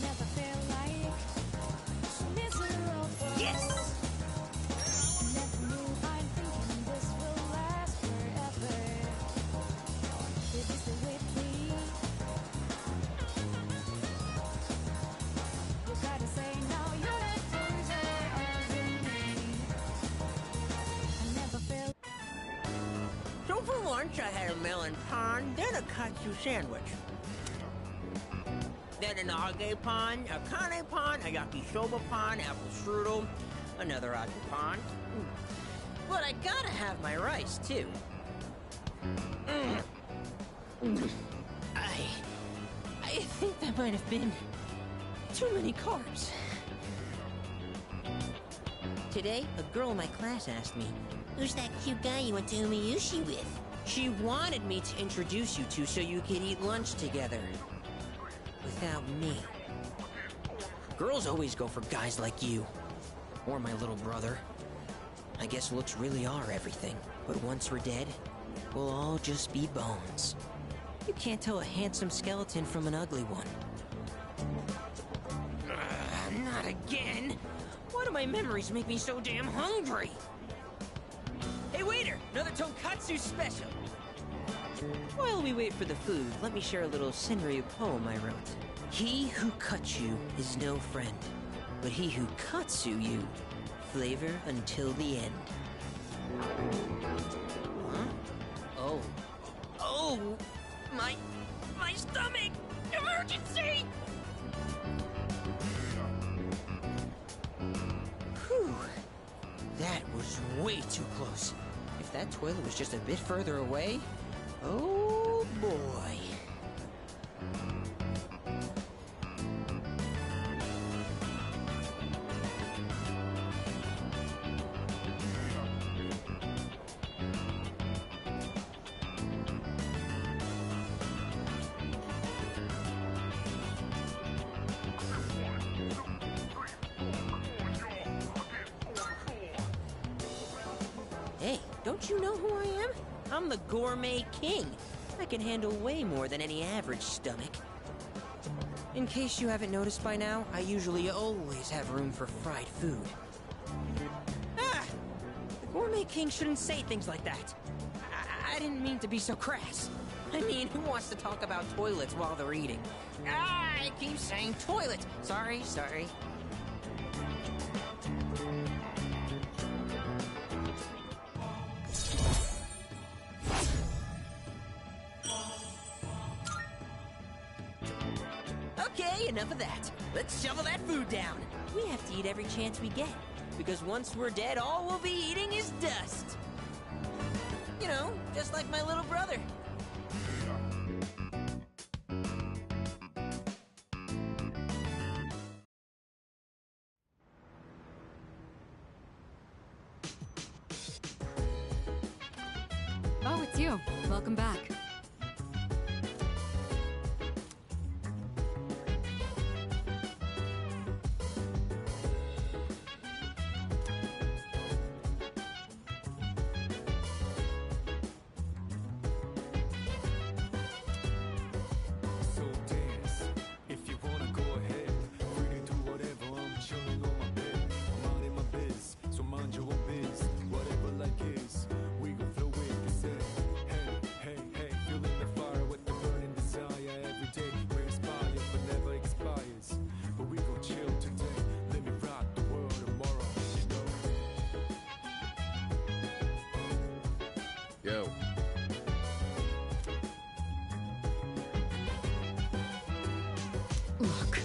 never feel like miserable. Yes! Never knew I'm thinking this will last forever. Did you stay with me? You gotta say now you're not closer to me. I never felt. So for lunch, I had a melon pan, then a katsu sandwich. Then an age pan, a kane pan, a yakisoba pan, apple strudel, another age pan. But I gotta have my rice, too. I think that might have been too many carbs. Today, a girl in my class asked me, "Who's that cute guy you went to Umiyushi with?" She wanted me to introduce you to so you could eat lunch together. Without me. Girls always go for guys like you. Or my little brother. I guess looks really are everything. But once we're dead, we'll all just be bones. You can't tell a handsome skeleton from an ugly one. Not again! Why do my memories make me so damn hungry? Hey waiter, another tonkatsu special! While we wait for the food, let me share a little Senryu poem I wrote. He who cuts you is no friend, but he who katsu you, flavor until the end. Huh? Oh. Oh! My stomach! Emergency! Whew. That was way too close. If that toilet was just a bit further away, oh boy. Hey, don't you know who I am? I'm the Gourmet King. I can handle way more than any average stomach. In case you haven't noticed by now, I usually always have room for fried food. Ah! The Gourmet King shouldn't say things like that. I didn't mean to be so crass. I mean, who wants to talk about toilets while they're eating? Ah, I keep saying toilet. Sorry. Okay, enough of that. Let's shovel that food down. We have to eat every chance we get, because once we're dead, all we'll be eating is dust. You know, just like my little brother. Oh, it's you. Welcome back. So dance, if you wanna go ahead. Free to do whatever, I'm chilling on my bed. I'm out in my biz, so mind your own biz. Whatever like is, we gon' flow with the set. Hey, feeling the fire with the burning desire. Every day we inspire, but never expires. But we gon' chill today, let me rock the world tomorrow, you know? Yo. Look.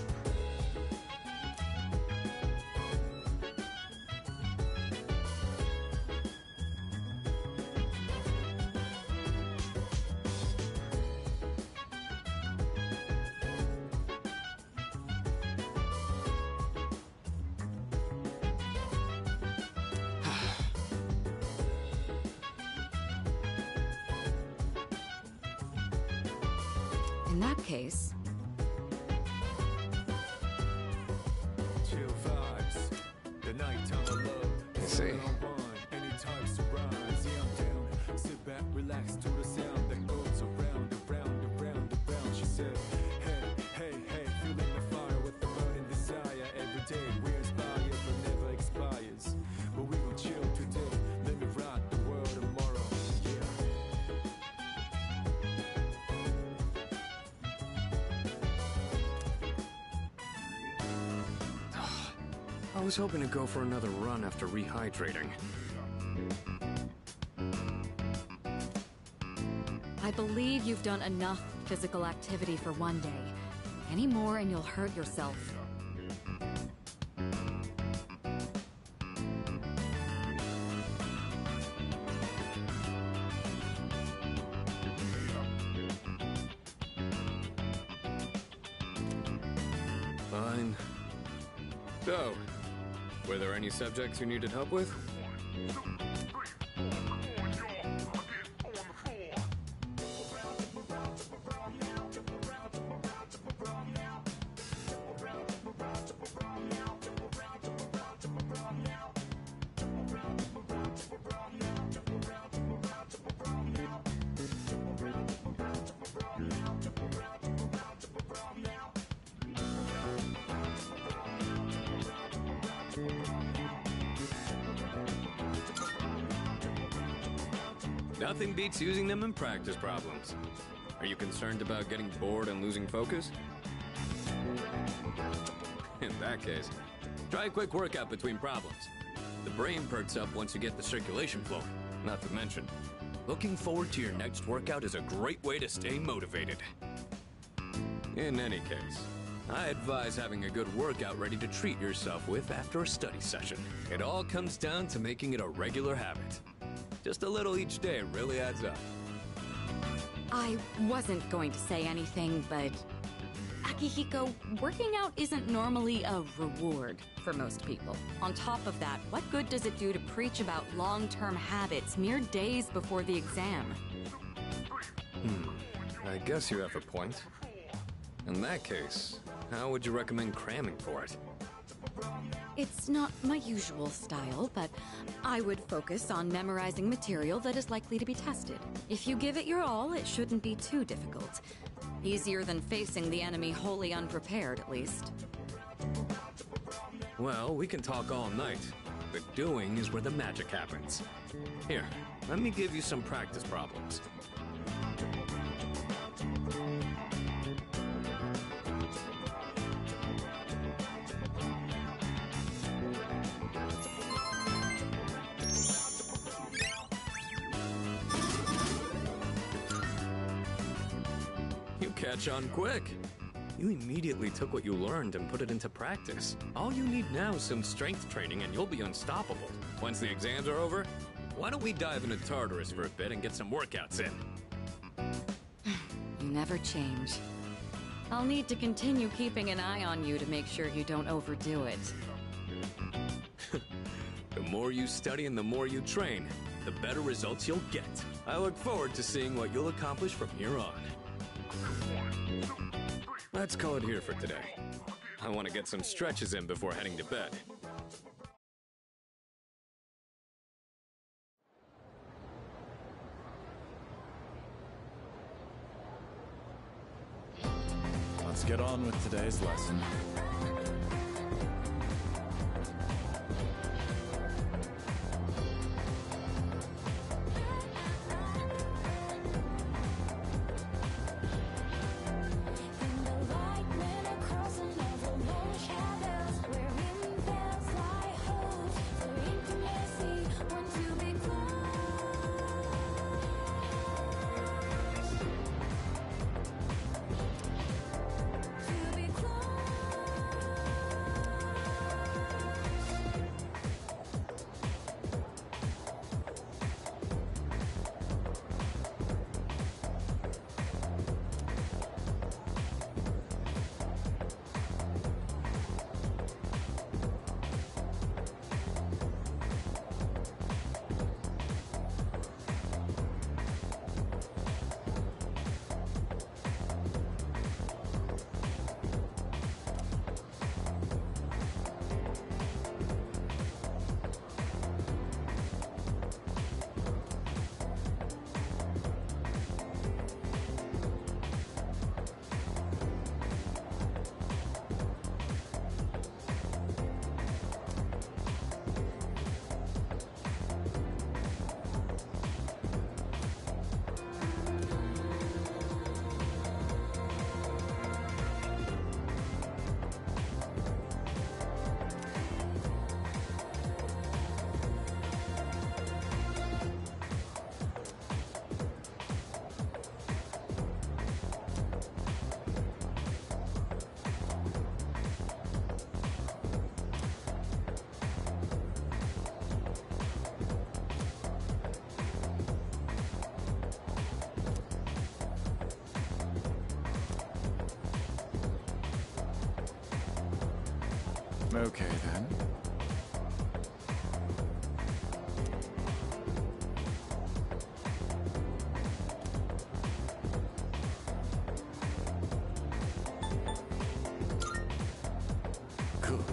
In that case, Chill vibes, the nighttime of love. You see. Anytime surprise, yeah, I'm down. Sit back, relax to the sound that goes around, around, around, around. She said, hey, feeling the fire I was hoping to go for another run after rehydrating. I believe you've done enough physical activity for one day. Any more and you'll hurt yourself. Fine. So, were there any subjects you needed help with? Nothing beats using them in practice problems. Are you concerned about getting bored and losing focus? In that case, try a quick workout between problems. The brain perks up once you get the circulation flowing. Not to mention, looking forward to your next workout is a great way to stay motivated. In any case, I advise having a good workout ready to treat yourself with after a study session. It all comes down to making it a regular habit. Just a little each day really adds up. I wasn't going to say anything, but... Akihiko, working out isn't normally a reward for most people. On top of that, what good does it do to preach about long-term habits mere days before the exam? I guess you have a point. In that case, how would you recommend cramming for it? It's not my usual style, but I would focus on memorizing material that is likely to be tested. If you give it your all, it shouldn't be too difficult. Easier than facing the enemy wholly unprepared, at least. Well, we can talk all night. The doing is where the magic happens. Here, let me give you some practice problems. You catch on quick. You immediately took what you learned and put it into practice. All you need now is some strength training and you'll be unstoppable. Once the exams are over, why don't we dive into Tartarus for a bit and get some workouts in? You never change. I'll need to continue keeping an eye on you to make sure you don't overdo it. The more you study and the more you train, the better results you'll get. I look forward to seeing what you'll accomplish from here on. Let's call it here for today. I want to get some stretches in before heading to bed. Let's get on with today's lesson. In the light, men are crossing over long shadows, wherein there's like hope for intimacy. Want to be close, to be close. Okay, then. Cool.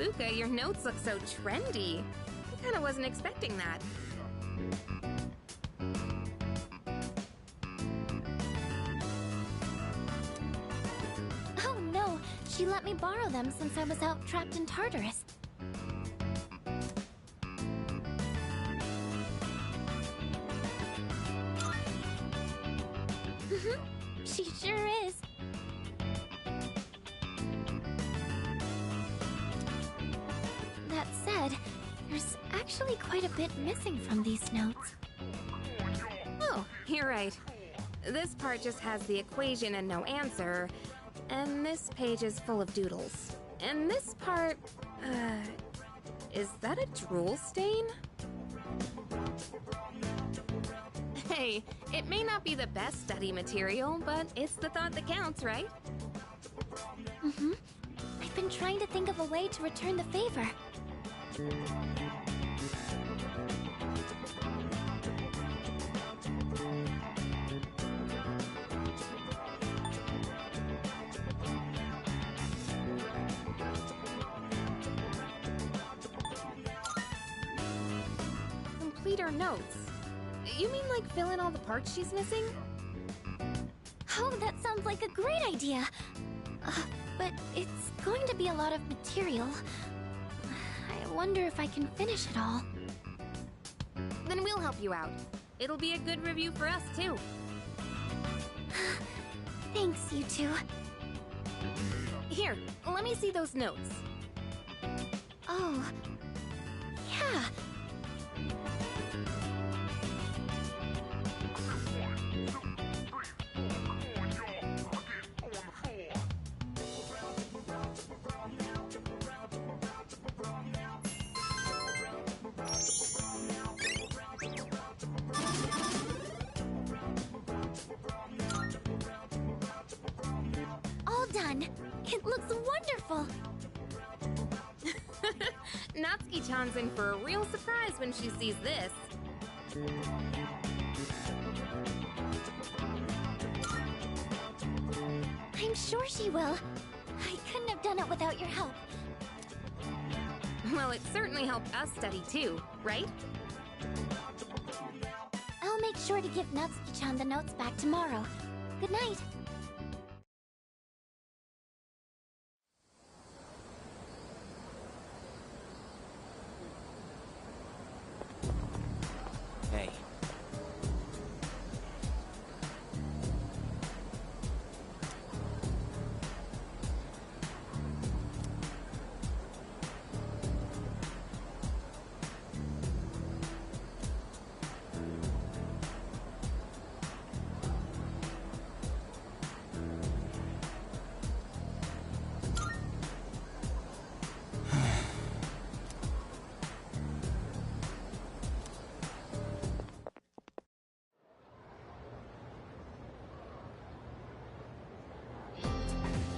Luca, your notes look so trendy. I kinda wasn't expecting that. Oh no, she let me borrow them since I was out trapped in Tartarus. She sure is. That said, there's actually quite a bit missing from these notes. Oh, you're right. This part just has the equation and no answer, and this page is full of doodles. And this part, is that a drool stain? Hey, it may not be the best study material, but it's the thought that counts, right? I've been trying to think of a way to return the favor. Complete her notes. You mean like fill in all the parts she's missing? Oh, that sounds like a great idea. But it's going to be a lot of material. I wonder if I can finish it all. Then we'll help you out. It'll be a good review for us, too. Thanks, you two. Here, let me see those notes. Oh, yeah. All done. It looks wonderful. Natsuki-chan's in for a real surprise when she sees this. I'm sure she will. I couldn't have done it without your help. Well, it certainly helped us study too, right? I'll make sure to give Natsuki-chan the notes back tomorrow. Good night. Hey.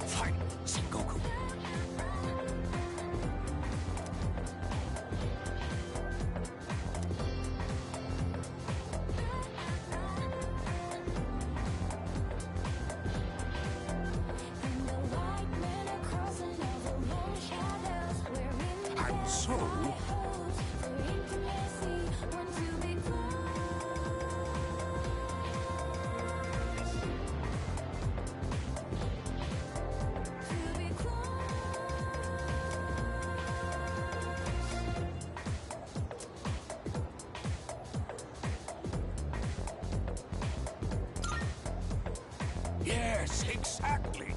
Fight, Sengoku. And the white men are crossing over long shadows. We're in And so, hopes for intimacy. Want to be close. To be yes, exactly.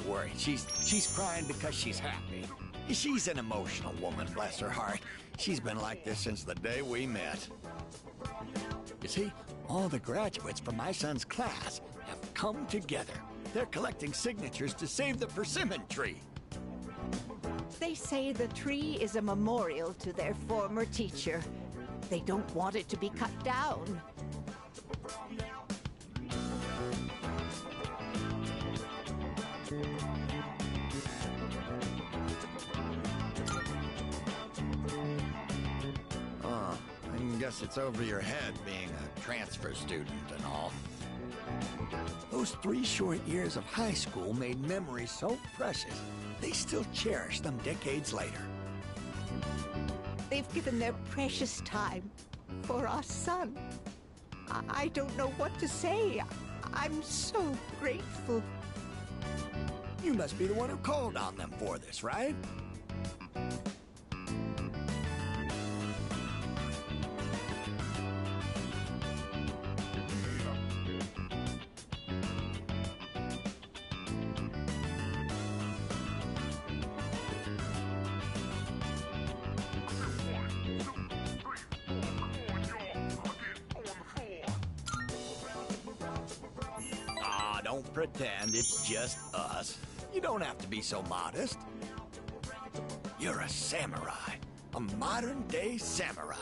worry. She's crying because she's happy. She's an emotional woman, bless her heart. She's been like this since the day we met. You see, all the graduates from my son's class have come together. They're collecting signatures to save the persimmon tree. They say the tree is a memorial to their former teacher. They don't want it to be cut down. I guess it's over your head being a transfer student and all. Those 3 short years of high school made memories so precious, they still cherish them decades later. They've given their precious time for our son. I don't know what to say. I'm so grateful. You must be the one who called on them for this, right? Don't pretend it's just us. You don't have to be so modest. You're a samurai. A modern-day samurai.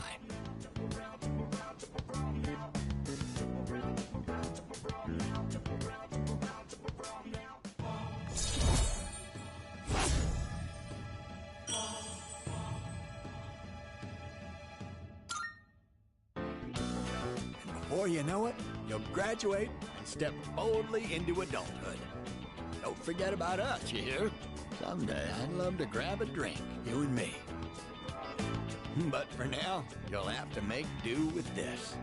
And before you know it, you'll graduate and step boldly into adulthood. Don't forget about us, you hear? Someday I'd love to grab a drink, you and me. But for now, you'll have to make do with this.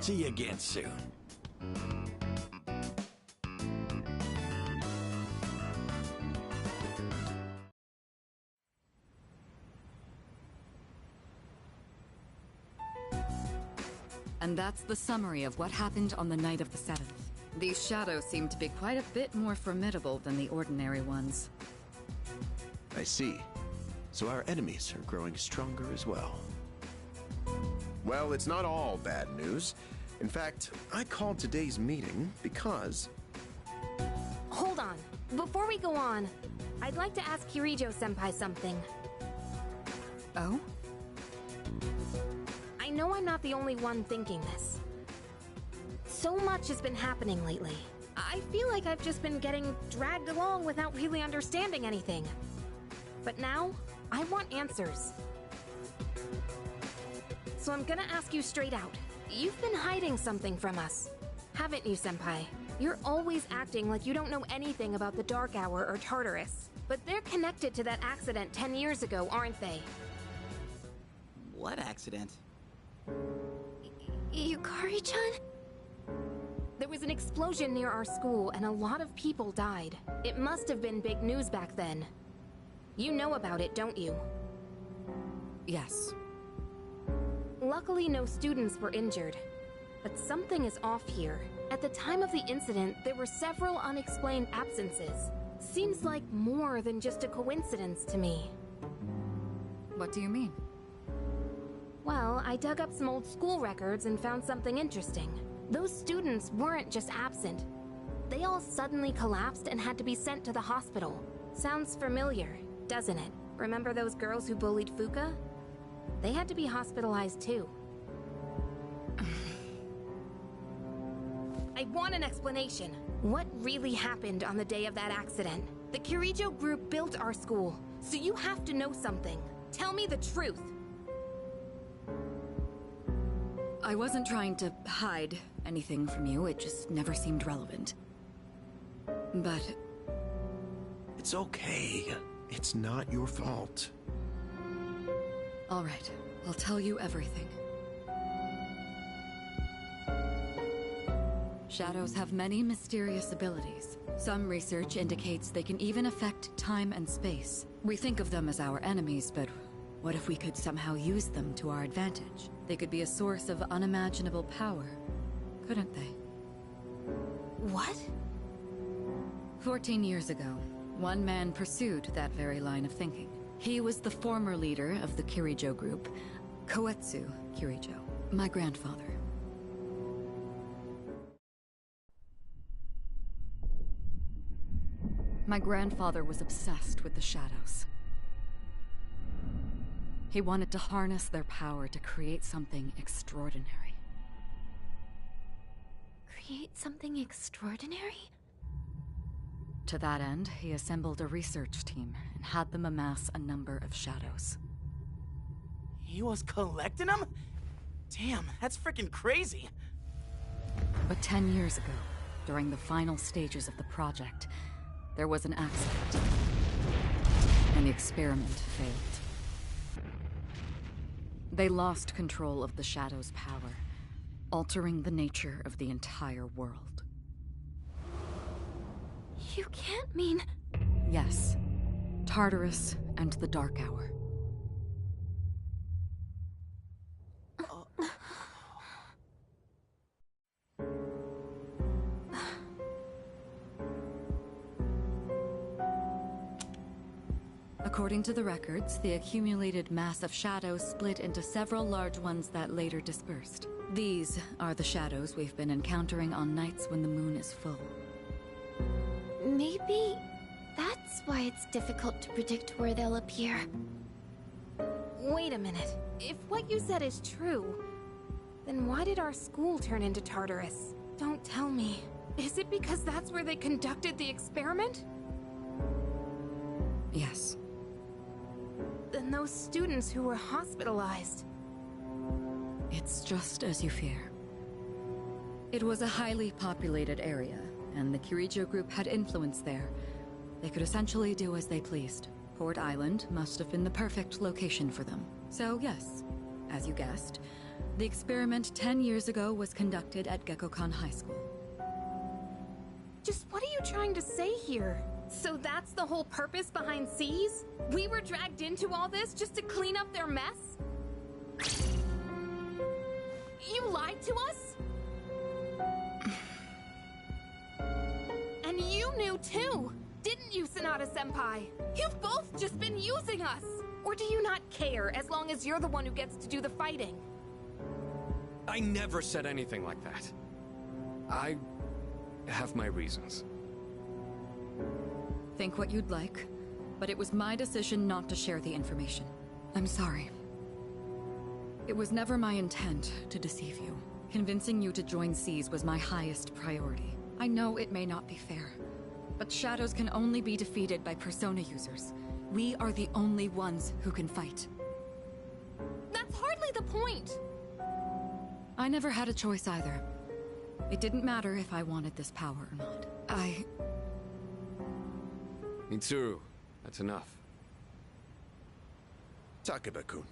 See you again soon. And that's the summary of what happened on the night of the 7th. These shadows seem to be quite a bit more formidable than the ordinary ones. I see. So our enemies are growing stronger as well. Well, it's not all bad news. In fact, I called today's meeting because... Hold on. Before we go on, I'd like to ask Kirijo-senpai something. Oh? I know I'm not the only one thinking this. So much has been happening lately. I feel like I've just been getting dragged along without really understanding anything. But now, I want answers. So I'm gonna ask you straight out. You've been hiding something from us, haven't you, Senpai? You're always acting like you don't know anything about the Dark Hour or Tartarus. But they're connected to that accident 10 years ago, aren't they? What accident? Yukari-chan? There was an explosion near our school and a lot of people died. It must have been big news back then. You know about it, don't you? Yes. Luckily, no students were injured. But something is off here. At the time of the incident, there were several unexplained absences. Seems like more than just a coincidence to me. What do you mean? Well, I dug up some old school records and found something interesting. Those students weren't just absent. They all suddenly collapsed and had to be sent to the hospital. Sounds familiar, doesn't it? Remember those girls who bullied Fuka? They had to be hospitalized too. I want an explanation. What really happened on the day of that accident? The Kirijo group built our school, so you have to know something. Tell me the truth. I wasn't trying to hide anything from you, it just never seemed relevant. But... It's okay. It's not your fault. all right, I'll tell you everything. Shadows have many mysterious abilities. Some research indicates they can even affect time and space. We think of them as our enemies, but What if we could somehow use them to our advantage? They could be a source of unimaginable power, couldn't they? What? 14 years ago, one man pursued that very line of thinking. He was the former leader of the Kirijo group, Koetsu Kirijo, my grandfather. My grandfather was obsessed with the shadows. He wanted to harness their power to create something extraordinary. Create something extraordinary? To that end, he assembled a research team and had them amass a number of shadows. He was collecting them? Damn, that's freaking crazy. But 10 years ago, during the final stages of the project, there was an accident, and the experiment failed. They lost control of the Shadow's power, altering the nature of the entire world. You can't mean... Yes. Tartarus and the Dark Hour. According to the records, the accumulated mass of shadows split into several large ones that later dispersed. These are the shadows we've been encountering on nights when the moon is full. Maybe that's why it's difficult to predict where they'll appear. Wait a minute. If what you said is true, then why did our school turn into Tartarus? Don't tell me. Is it because that's where they conducted the experiment? Yes. Then those students who were hospitalized... It's just as you fear. It was a highly populated area, and the Kirijo group had influence there. They could essentially do as they pleased. Port Island must have been the perfect location for them. So yes, as you guessed, the experiment 10 years ago was conducted at Gekkoukan High School. Just what are you trying to say here? So that's the whole purpose behind SEAS? We were dragged into all this just to clean up their mess? You lied to us? And you knew too, didn't you, Sanada-senpai? You've both just been using us! Or do you not care as long as you're the one who gets to do the fighting? I never said anything like that. I have my reasons. Think what you'd like, but it was my decision not to share the information. I'm sorry. It was never my intent to deceive you. Convincing you to join SEAS was my highest priority. I know it may not be fair, but shadows can only be defeated by Persona users. We are the only ones who can fight. That's hardly the point! I never had a choice either. It didn't matter if I wanted this power or not. Mitsuru, that's enough. Takeba-kun,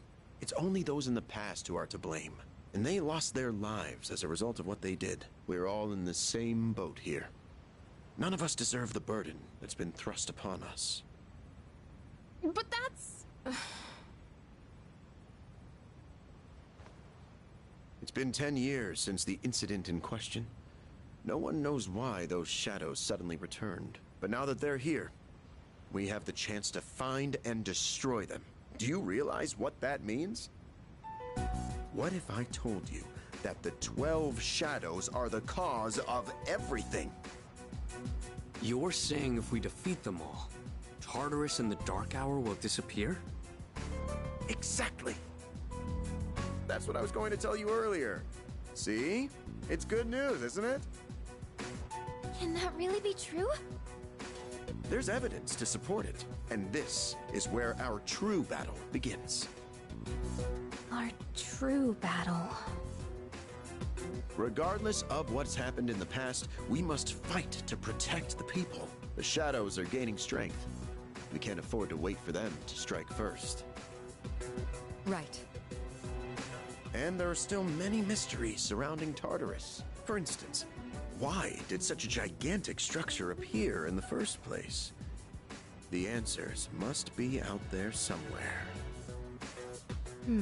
it's only those in the past who are to blame. And they lost their lives as a result of what they did. We're all in the same boat here. None of us deserve the burden that's been thrust upon us. But that's... It's been 10 years since the incident in question. No one knows why those shadows suddenly returned. But now that they're here, we have the chance to find and destroy them. Do you realize what that means? What if I told you that the 12 shadows are the cause of everything? You're saying if we defeat them all, Tartarus and the Dark Hour will disappear? Exactly. That's what I was going to tell you earlier. See? It's good news, isn't it? Can that really be true? There's evidence to support it, and this is where our true battle begins. Our true battle. Regardless of what's happened in the past, we must fight to protect the people. The shadows are gaining strength. We can't afford to wait for them to strike first. Right. And there are still many mysteries surrounding Tartarus. For instance, why did such a gigantic structure appear in the first place? The answers must be out there somewhere. So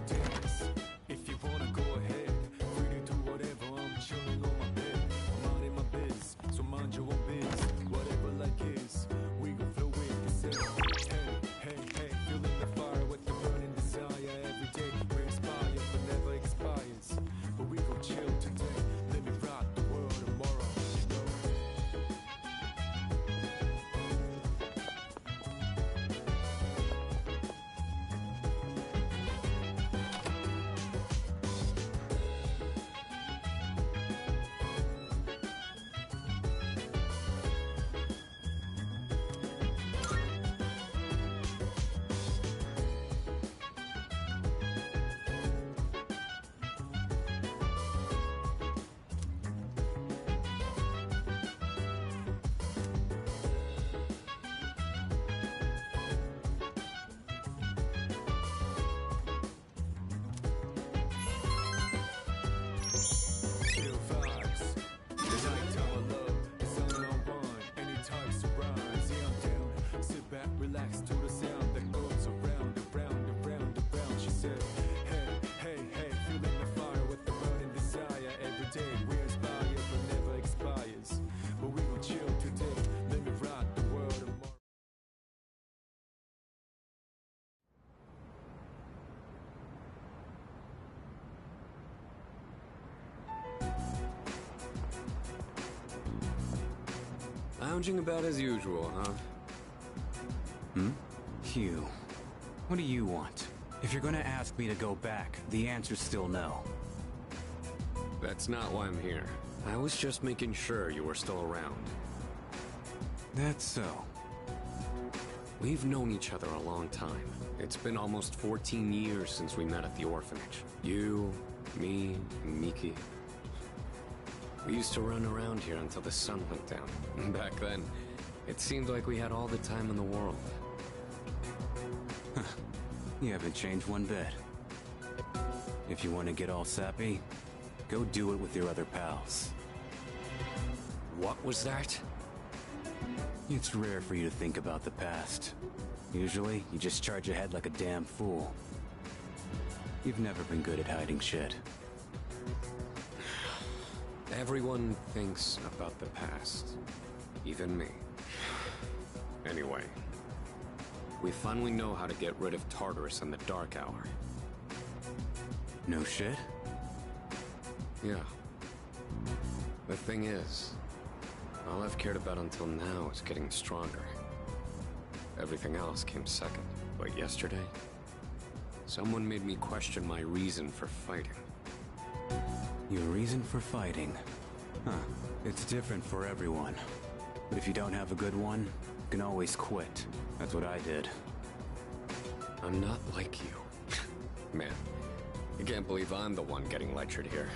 dance. If you wanna go ahead, free to do whatever. I'm chilling on my bed. I'm minding my biz, so mind your own biz. Whatever like is, we gon' flow with this. Hey, hey, hey, feeling the fire with the burning desire. Every day we inspire, but never expires. But we gon' chill today. Let me rock the world tomorrow. You know? Chill vibes. The nighttime I love is on and on. Any types of rhymes, yeah, I'm down. Sit back, relax to the sound that goes around and round and round and round. She said, hey, hey, hey, feeling the fire with the burning desire. Every day we inspire, but never expires. But we gon' chill today. Let me rock the world tomorrow. Lounging about as usual, huh? Hugh, what do you want? If you're gonna ask me to go back, the answer's still no. That's not why I'm here. I was just making sure you were still around. That's so. We've known each other a long time. It's been almost 14 years since we met at the orphanage. You, me, and Miki. We used to run around here until the sun went down. Back then, it seemed like we had all the time in the world. You haven't changed one bit. If you want to get all sappy, go do it with your other pals. What was that? It's rare for you to think about the past. Usually, you just charge ahead like a damn fool. You've never been good at hiding shit. Everyone thinks about the past. Even me. Anyway, we finally know how to get rid of Tartarus in the Dark Hour. No shit? Yeah. The thing is, all I've cared about until now is getting stronger. Everything else came second. But yesterday, someone made me question my reason for fighting. Your reason for fighting? Huh. It's different for everyone. But if you don't have a good one, you can always quit. That's what I did. I'm not like you. Man, I can't believe I'm the one getting lectured here.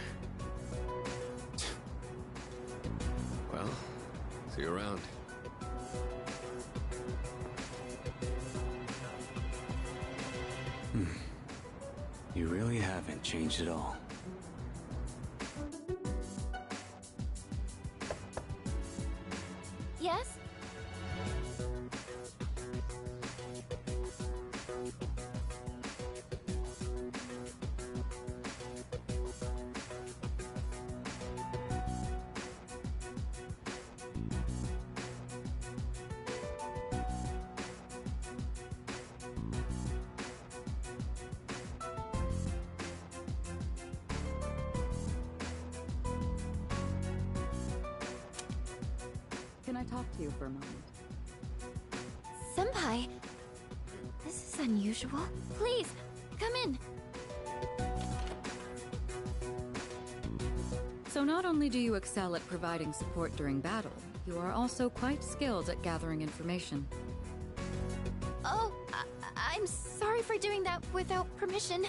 Well, see you around. You really haven't changed at all. Yes? Can I talk to you for a moment? Senpai, this is unusual. Please, come in. So not only do you excel at providing support during battle, You are also quite skilled at gathering information. Oh, I'm sorry for doing that without permission.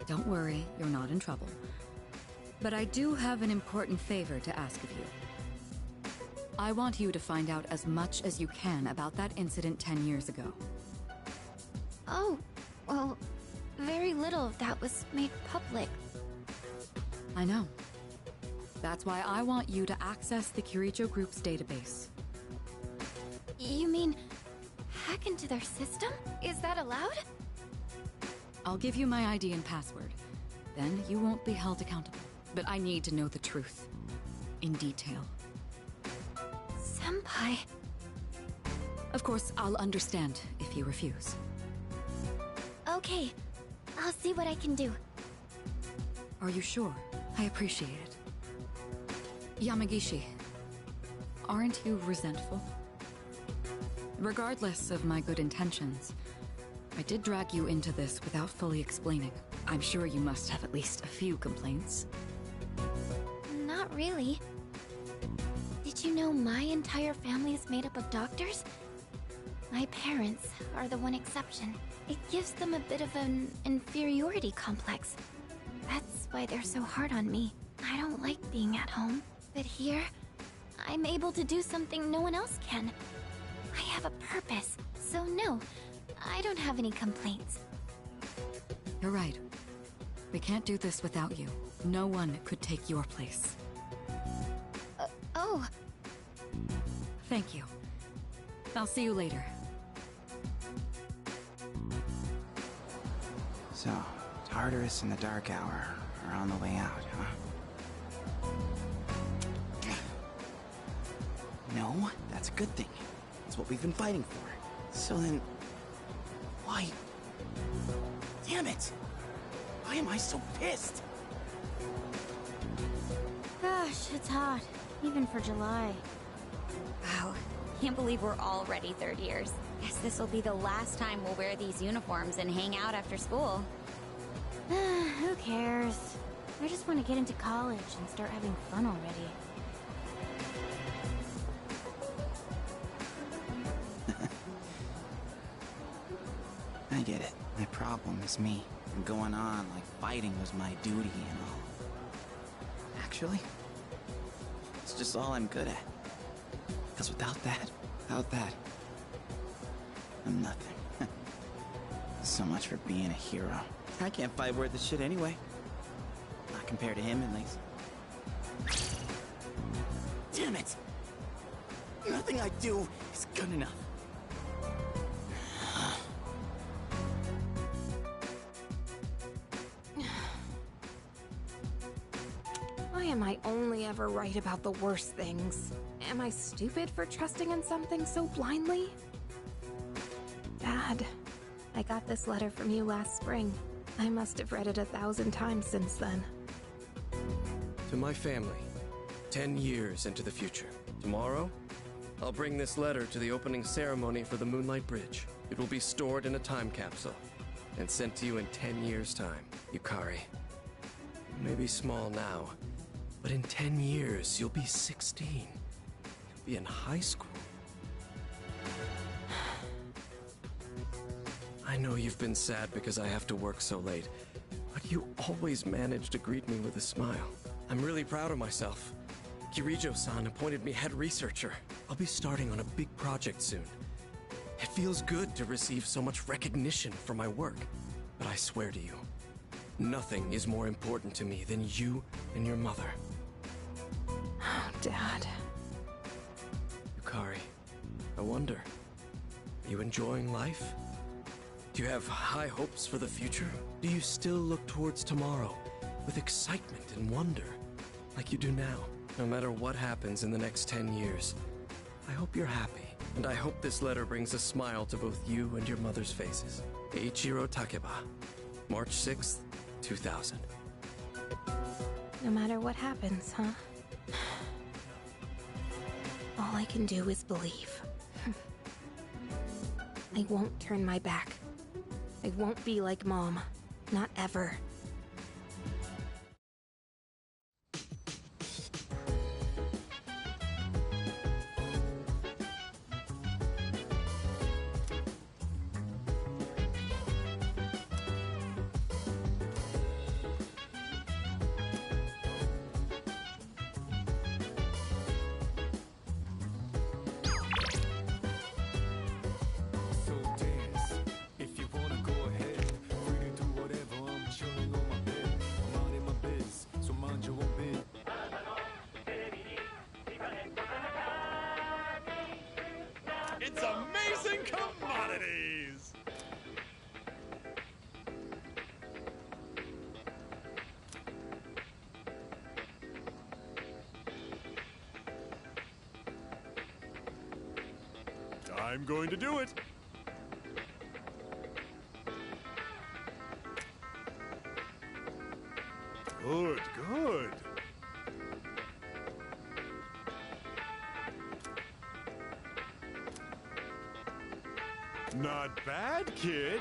Don't worry, you're not in trouble. But I do have an important favor to ask of you. I want you to find out as much as you can about that incident 10 years ago. Oh, well, very little of that was made public. I know. That's why I want you to access the Kirijo Group's database. You mean hack into their system? Is that allowed? I'll give you my ID and password. Then you won't be held accountable. But I need to know the truth. In detail. Senpai. Of course, I'll understand if you refuse. Okay. I'll see what I can do. Are you sure? I appreciate it. Yamagishi, aren't you resentful? Regardless of my good intentions, I did drag you into this without fully explaining. I'm sure you must have at least a few complaints. Not really. Did you know my entire family is made up of doctors? My parents are the one exception. It gives them a bit of an inferiority complex. That's why they're so hard on me. I don't like being at home. But here, I'm able to do something no one else can. I have a purpose, so no, I don't have any complaints. You're right. We can't do this without you. No one could take your place. Oh. Thank you. I'll see you later. So, Tartarus and the Dark Hour are on the way out, huh? No, that's a good thing. It's what we've been fighting for. So then... why... Damn it! Why am I so pissed? Gosh, it's hot. Even for July. Wow. Can't believe we're already third years. Guess this will be the last time we'll wear these uniforms and hang out after school. Who cares? I just want to get into college and start having fun already. I get it. My problem is me. I'm going on like fighting was my duty and all. Actually, it's just all I'm good at. Because without that, I'm nothing. So much for being a hero. I can't fight worth the shit anyway. Not compared to him, at least. Damn it! Nothing I do is good enough. Why am I only ever right about the worst things? Am I stupid for trusting in something so blindly? Dad, I got this letter from you last spring. I must have read it 1,000 times since then. To my family, 10 years into the future. Tomorrow, I'll bring this letter to the opening ceremony for the Moonlight Bridge. It will be stored in a time capsule and sent to you in 10 years' time. Yukari, you may be small now, but in 10 years, you'll be 16. You'll be in high school. I know you've been sad because I have to work so late, but you always manage to greet me with a smile. I'm really proud of myself. Kirijo-san appointed me head researcher. I'll be starting on a big project soon. It feels good to receive so much recognition for my work, but I swear to you, nothing is more important to me than you and your mother. Oh, Dad. Yukari, I wonder, are you enjoying life? Do you have high hopes for the future? Do you still look towards tomorrow with excitement and wonder, like you do now? No matter what happens in the next 10 years, I hope you're happy, and I hope this letter brings a smile to both you and your mother's faces. Eiichiro Takeba, March 6th, 2000. No matter what happens, huh? All I can do is believe. I won't turn my back. I won't be like Mom. Not ever. It's amazing commodities! I'm going to do it. Good, good. Not bad, kid.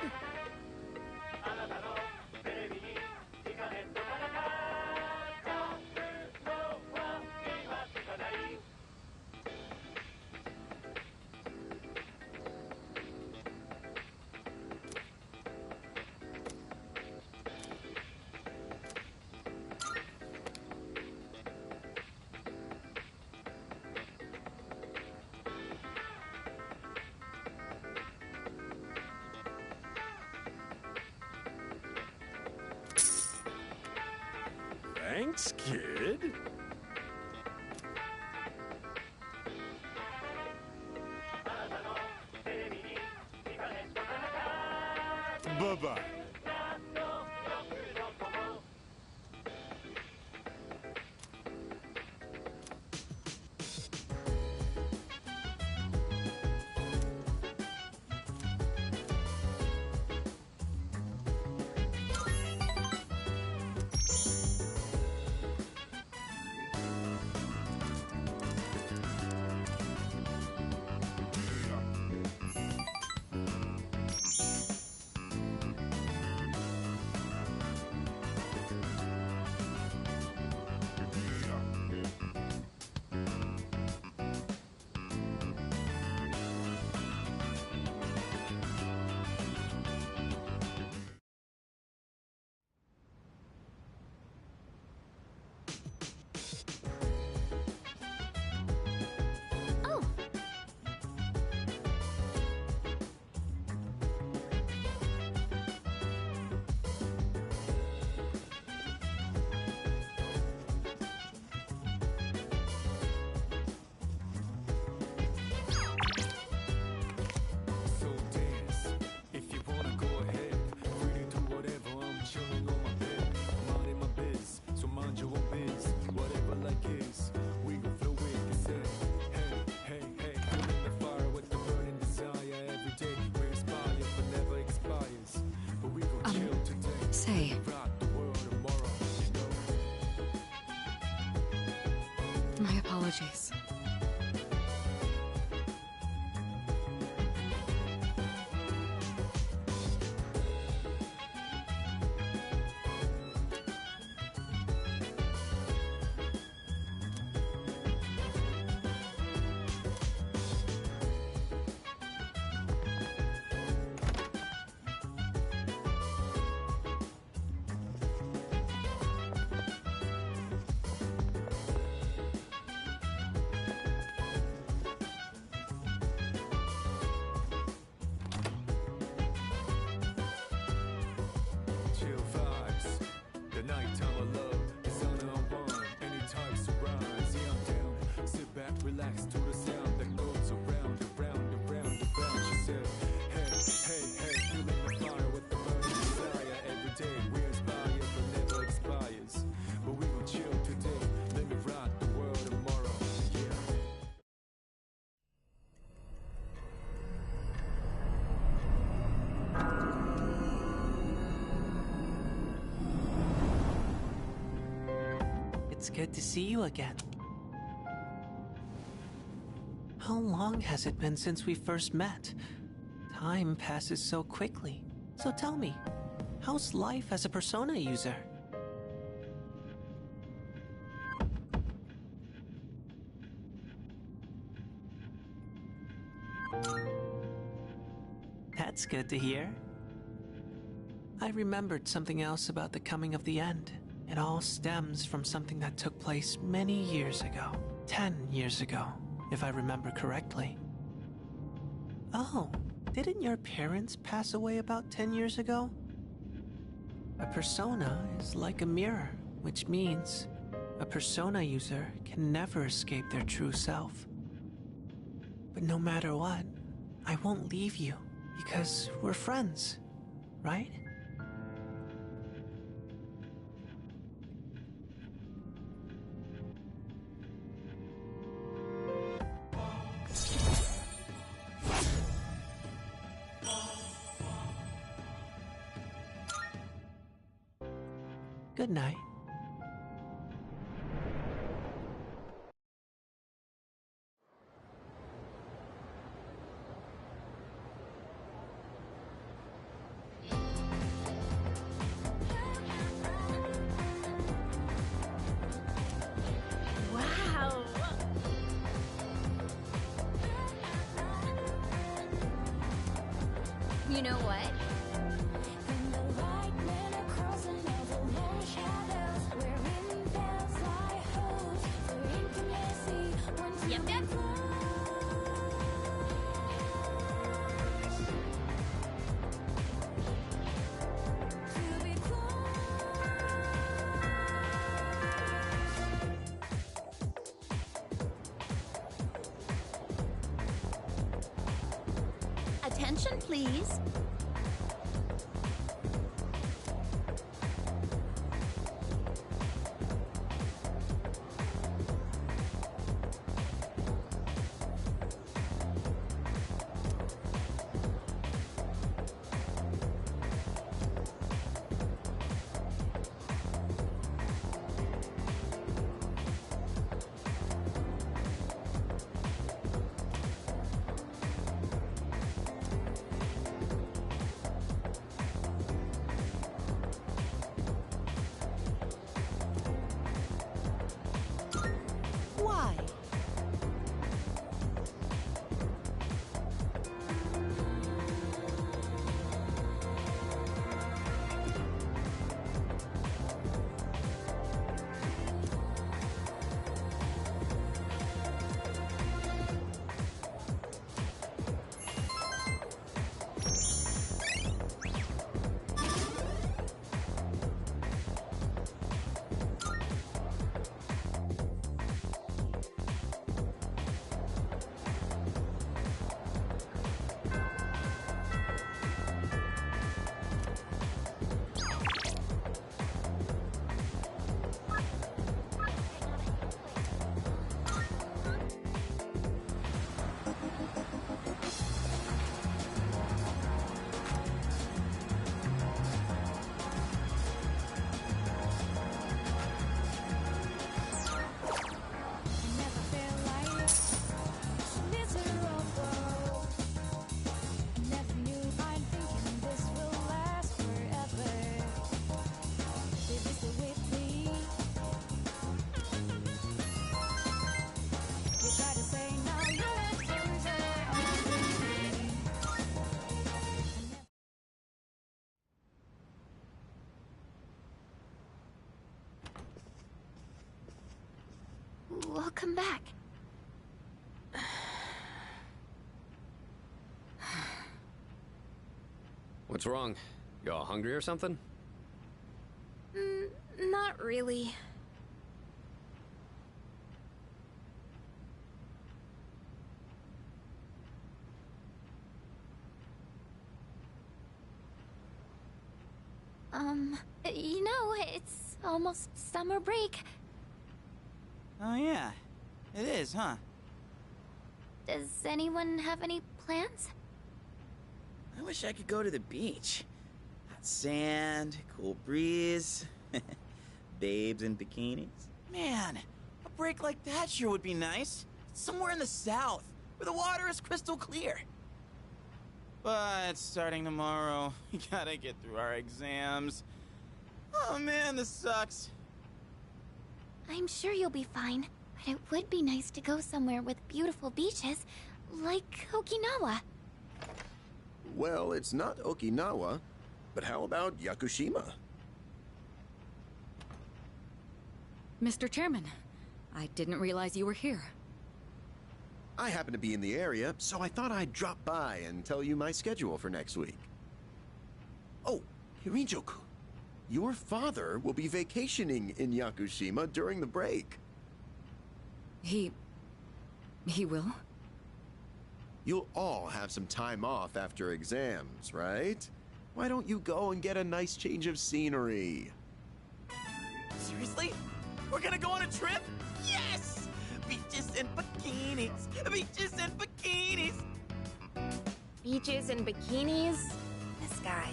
Thanks, kid. Bye-bye. Say. My apologies. Relax to the sound that goes around, around, around, around. She said, hey, hey, hey, feeling the fire with the burning desire. Every day we inspire, but never expires. But we will chill today, let me rock the world tomorrow. Yeah. It's good to see you again. How long has it been since we first met? Time passes so quickly. So tell me, how's life as a Persona user? That's good to hear. I remembered something else about the coming of the end. It all stems from something that took place many years ago. 10 years ago, if I remember correctly. Oh, didn't your parents pass away about 10 years ago? A persona is like a mirror, which means a persona user can never escape their true self. But no matter what, I won't leave you because we're friends, right? Good night. Wow. You know what? Yep, yep. Attention, please. Why? Welcome back. What's wrong? You all hungry or something? Not really. You know, it's almost summer break. Oh yeah, it is, huh? Does anyone have any plans? I wish I could go to the beach. Hot sand, cool breeze, babes in bikinis. Man, a break like that sure would be nice. Somewhere in the south, where the water is crystal clear. But starting tomorrow, we gotta get through our exams. Oh man, this sucks. I'm sure you'll be fine, but it would be nice to go somewhere with beautiful beaches, like Okinawa. Well, it's not Okinawa, but how about Yakushima? Mr. Chairman, I didn't realize you were here. I happen to be in the area, so I thought I'd drop by and tell you my schedule for next week. Oh, Hirinjoku, your father will be vacationing in Yakushima during the break. He will? You'll all have some time off after exams, right? Why don't you go and get a nice change of scenery? Seriously? We're gonna go on a trip? Yes! Beaches and bikinis! Beaches and bikinis! Beaches and bikinis? This guy.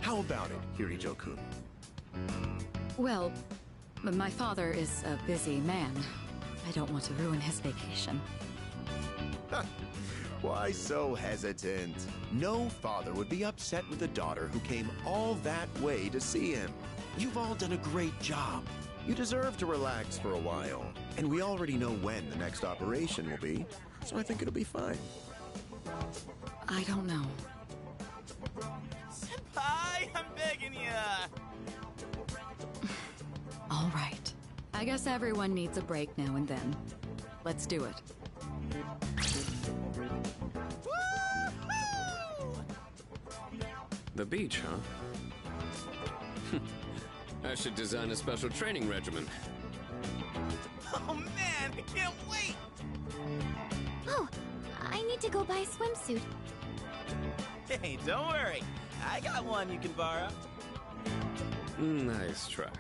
How about it, Hirijo-kun? Well, my father is a busy man. I don't want to ruin his vacation. Why so hesitant? No father would be upset with a daughter who came all that way to see him. You've all done a great job. You deserve to relax for a while. And we already know when the next operation will be, so I think it'll be fine. I don't know. Senpai, I'm begging ya! All right. I guess everyone needs a break now and then. Let's do it. The beach, huh? I should design a special training regimen. Oh man, I can't wait! Oh, I need to go buy a swimsuit. Hey, don't worry. I got one you can borrow. Nice try.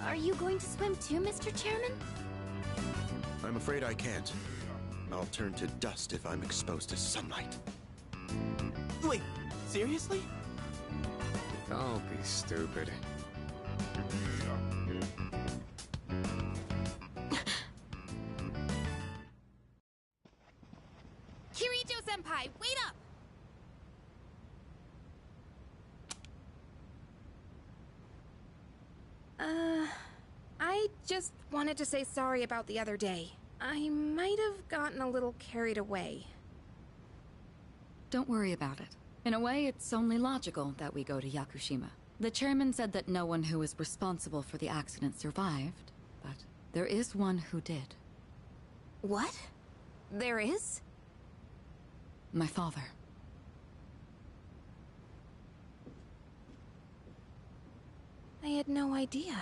Are you going to swim too, Mr. Chairman? I'm afraid I can't. I'll turn to dust if I'm exposed to sunlight. Wait, seriously? Don't be stupid. Kirijo-senpai, wait up! I just wanted to say sorry about the other day. I might have gotten a little carried away. Don't worry about it. In a way, it's only logical that we go to Yakushima. The chairman said that no one who was responsible for the accident survived, but there is one who did. What? There is? My father. I had no idea.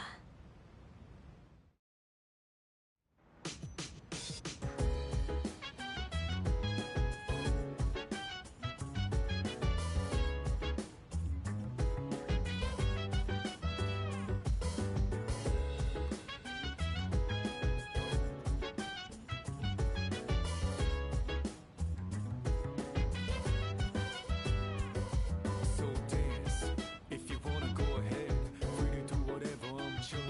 So dance, if you wanna go ahead. Free to do whatever, I'm chilling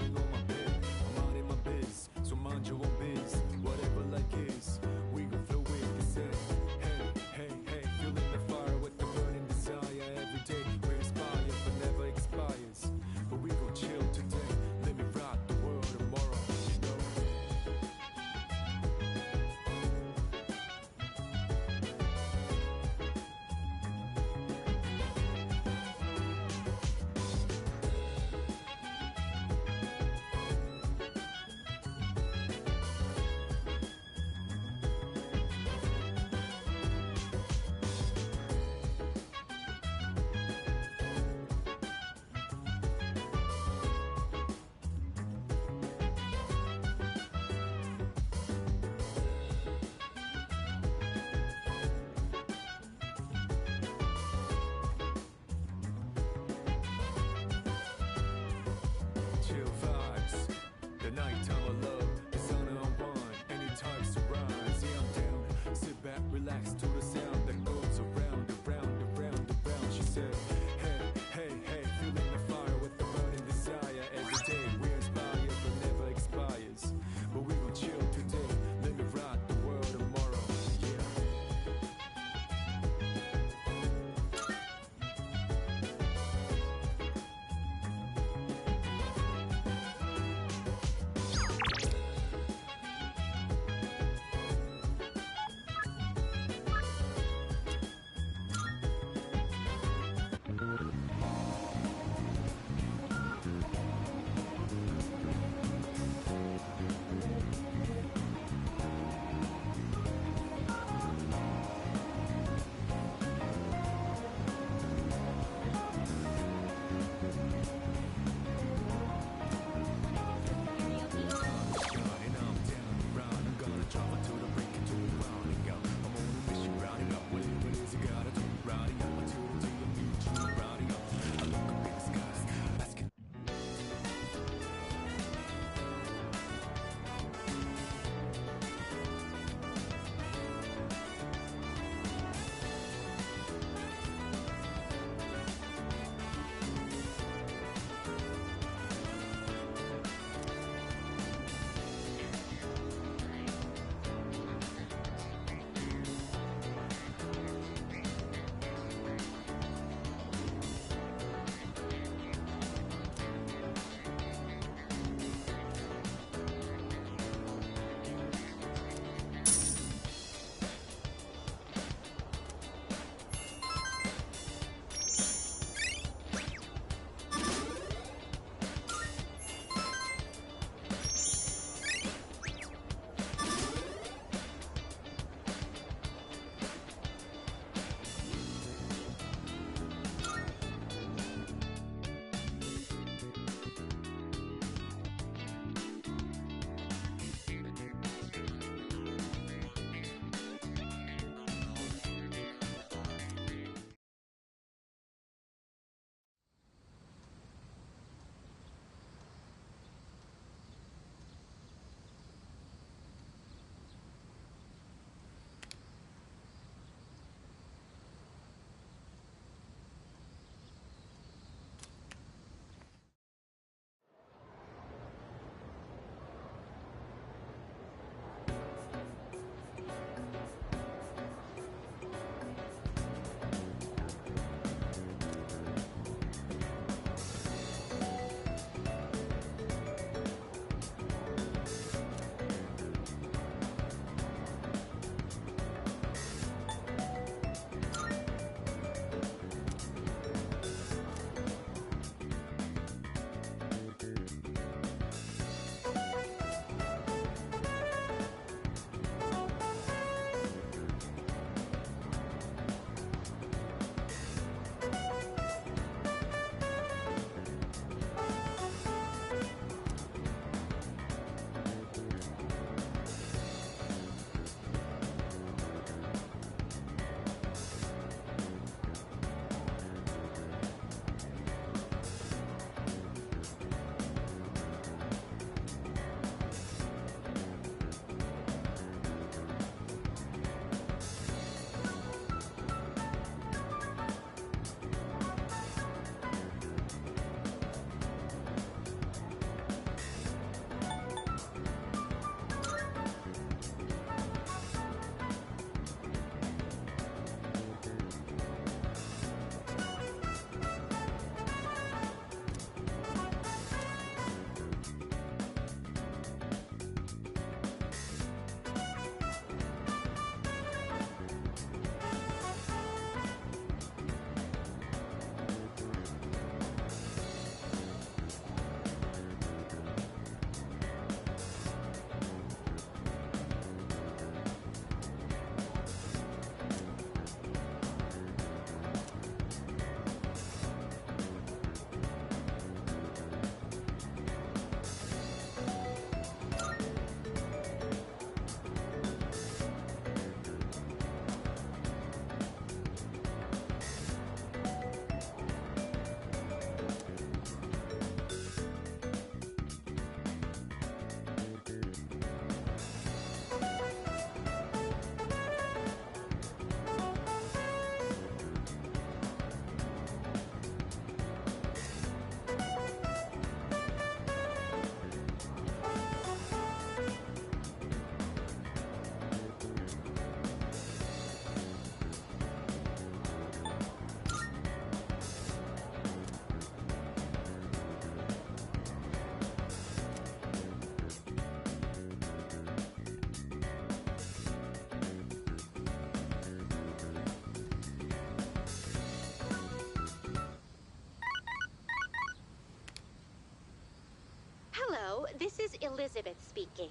This is Elizabeth speaking.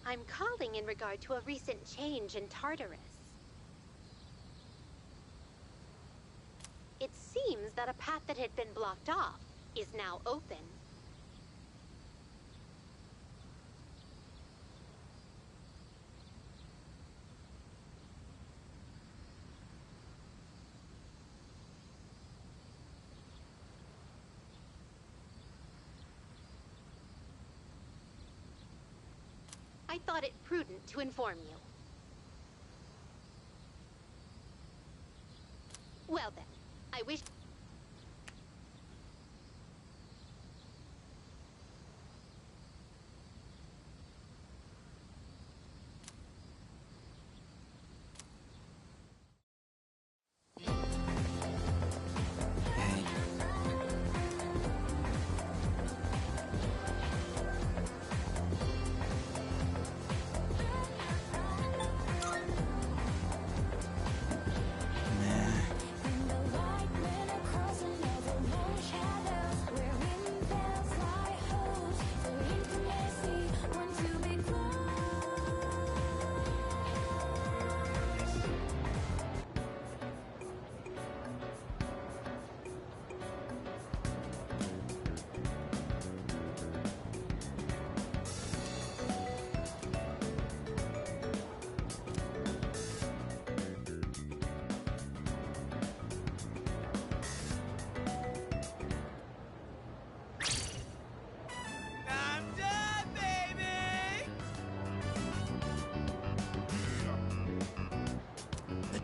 I'm calling in regard to a recent change in Tartarus. It seems that a path that had been blocked off is now open. I thought it prudent to inform you. Well then, I wish...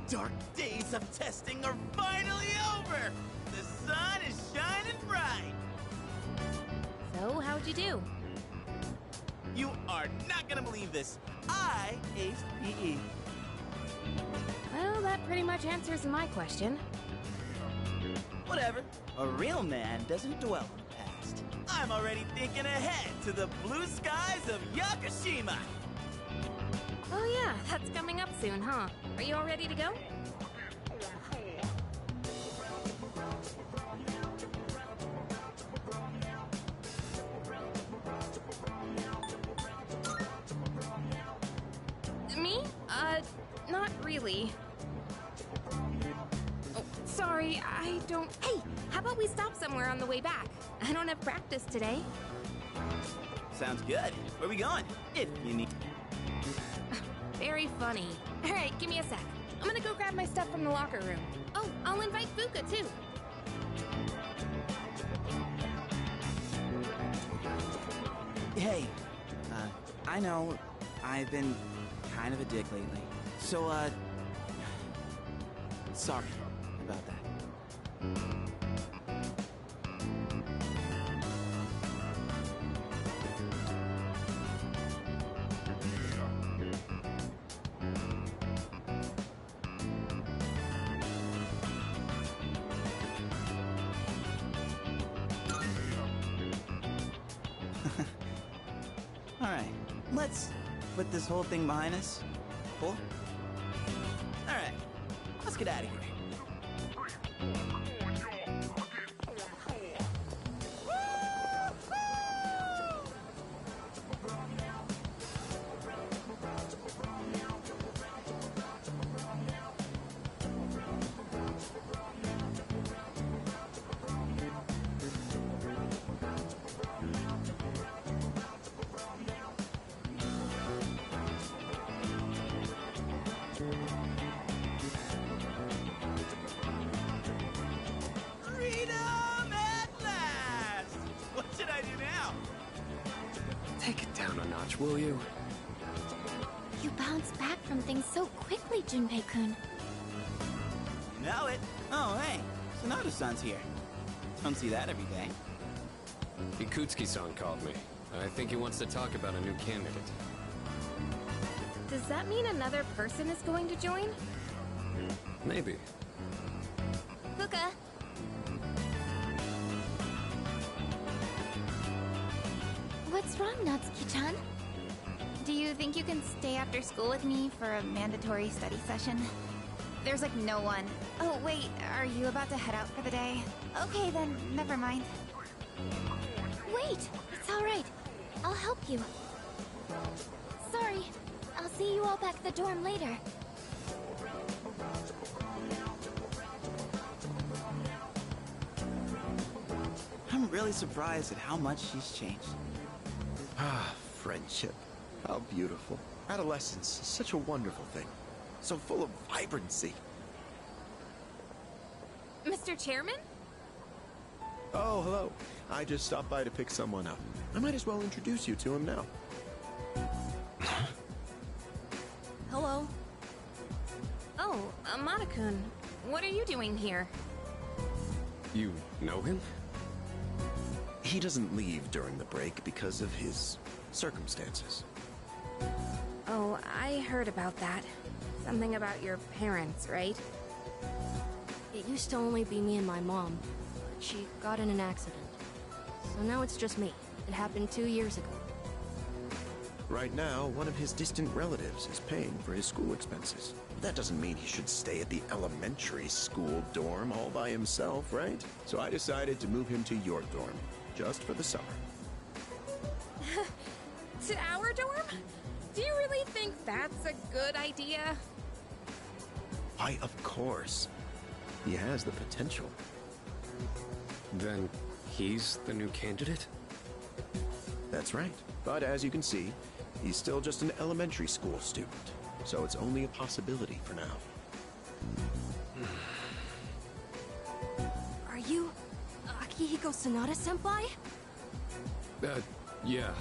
Dark days of testing are finally over! The sun is shining bright! So, how'd you do? You are not gonna believe this. I aced PE. Well, that pretty much answers my question. Whatever. A real man doesn't dwell on the past. I'm already thinking ahead to the blue skies of Yakushima! Oh yeah, that's coming up soon, huh? Are you all ready to go? Me? Not really. Oh, sorry, I don't... Hey, how about we stop somewhere on the way back? I don't have practice today. Sounds good. Where we going? If you need... Very funny. Alright, give me a sec. I'm gonna go grab my stuff from the locker room. Oh, I'll invite Fuka, too. Hey, I know I've been kind of a dick lately. So, sorry about that. Alright, let's put this whole thing behind us. Cool? Alright, let's get out of here. Freedom at last! What should I do now? Take it down a notch, will you? You bounce back from things so quickly, Junpei-kun. You know it. Oh, hey, Sonata-san's here. Don't see that every day. Ikutsuki-san called me. I think he wants to talk about a new candidate. Does that mean another person is going to join? Maybe. Fuka. What's wrong, Natsuki-chan? Do you think you can stay after school with me for a mandatory study session? There's like no one. Oh, wait, are you about to head out for the day? Okay then, never mind. Wait! It's alright. I'll help you. Sorry. I'll see you all back at the dorm later. I'm really surprised at how much she's changed. Ah, friendship. How beautiful. Adolescence is such a wonderful thing. So full of vibrancy. Mr. Chairman? Oh, hello. I just stopped by to pick someone up. I might as well introduce you to him now. Hello. Oh, Amada-kun, what are you doing here? You know him? He doesn't leave during the break because of his circumstances. Oh, I heard about that. Something about your parents, right? It used to only be me and my mom, but she got in an accident. So now it's just me. It happened 2 years ago. Right now, one of his distant relatives is paying for his school expenses. That doesn't mean he should stay at the elementary school dorm all by himself, right? So I decided to move him to your dorm, just for the summer. To our dorm? Do you really think that's a good idea? Why, of course. He has the potential. Then he's the new candidate? That's right. But as you can see, he's still just an elementary school student. So it's only a possibility for now. Are you Akihiko Sanada-senpai? Yeah.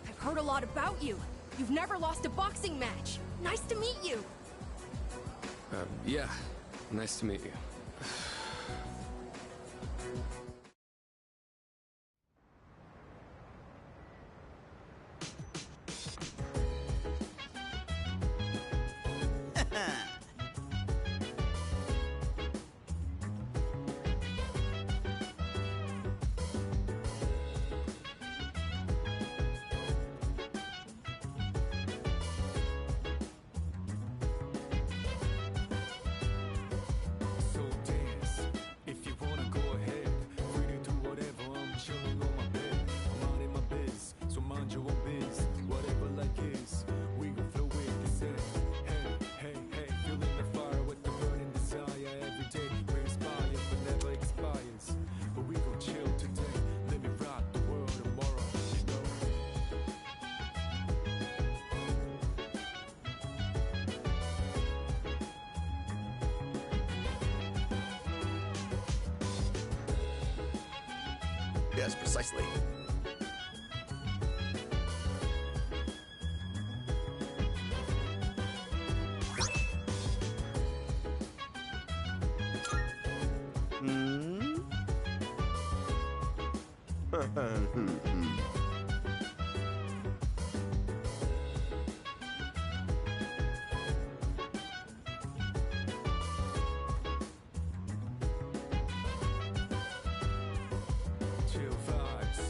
I've heard a lot about you. You've never lost a boxing match. Nice to meet you. Yeah. Nice to meet you. So dance, if you wanna go ahead. Free to do whatever, I'm chilling on my bed. I'm out in my biz, so mind your own biz. Whatever like is, we gon' flow with this end. Hey, hey, hey, feeling the fire with the burning desire. Every day we inspire, but never expires. But we gon' chill today, let me rock the world tomorrow, you know. Yes, precisely. Hmm? Chill vibes,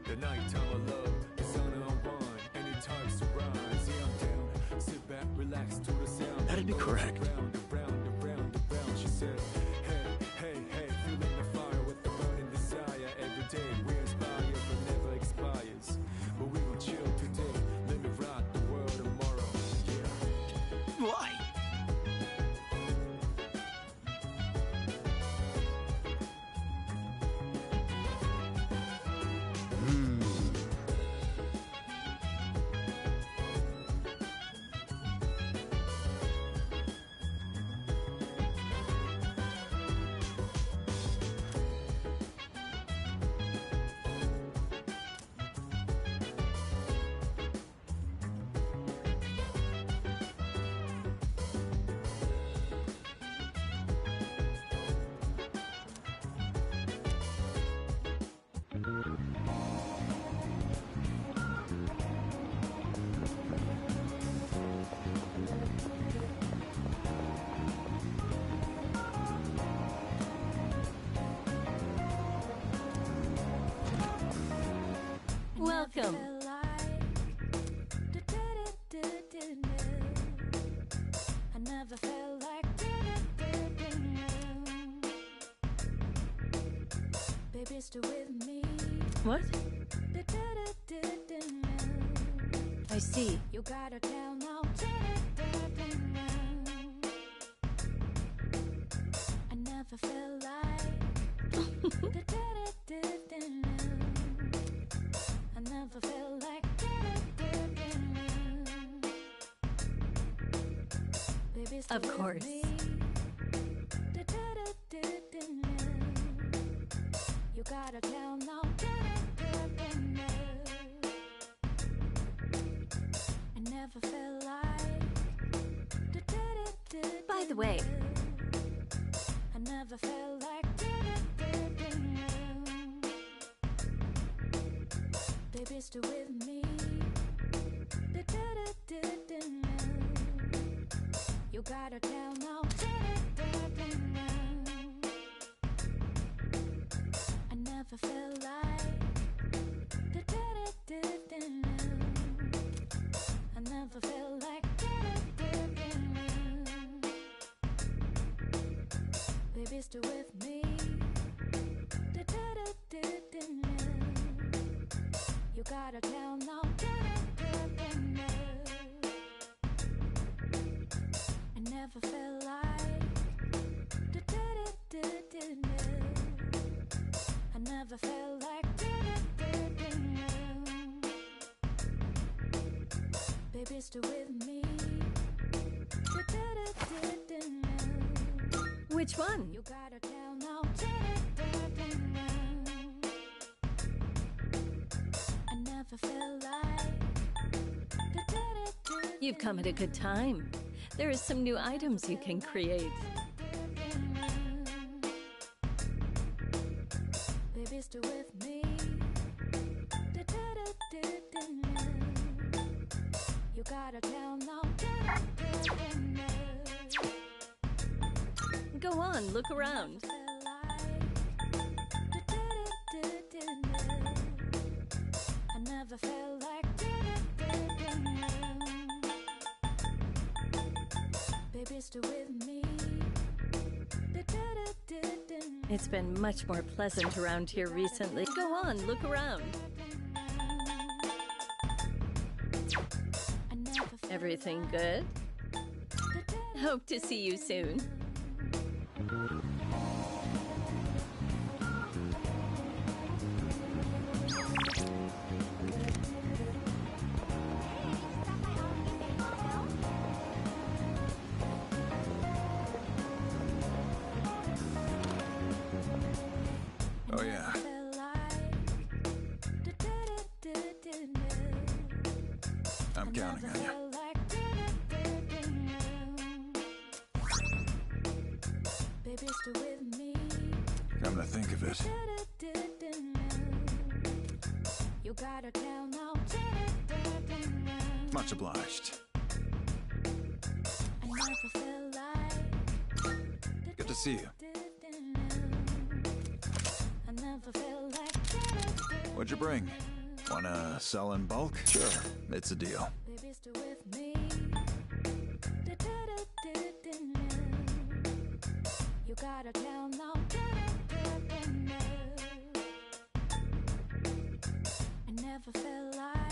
the nighttime of love, the sun unwind, any types to rise. Yeah, I'm down. Sit back, relax to the sound. That'd be correct. Round and round and round and round. She said, hey, hey, hey, feeling the fire with the burning desire. Every day we inspire, but never expires. But we gon' chill today. Let me rock the world tomorrow. Yeah. Why? Welcome. I never felt like baby, stay with me. What? I see. You gotta tell now. I never felt like. I never felt like. Baby, Of course. You gotta tell now. I never felt like. By the way, I never felt like. Baby, stay with me. You gotta tell now. I never felt like. I never felt like. Baby, stay with me. You gotta tell now. I never felt like. I never felt like. Baby, stay with me. which one? You gotta tell now. I never felt like. You've come at a good time. There are some new items you can create. Baby, stay with me. You gotta tell now. Go on, look around. I never felt like. Baby, stay with me. It's been much more pleasant around here recently. Go on, look around. Everything good? Hope to see you soon. Oh, yeah. I'm counting on you. Baby, stay with me. Come to think of it, You gotta tell now. much obliged. I never felt like. Good to see you. I never felt like. What'd you bring? Wanna sell in bulk? Sure, it's a deal. Baby, stay with me. You gotta tell now. I never felt like.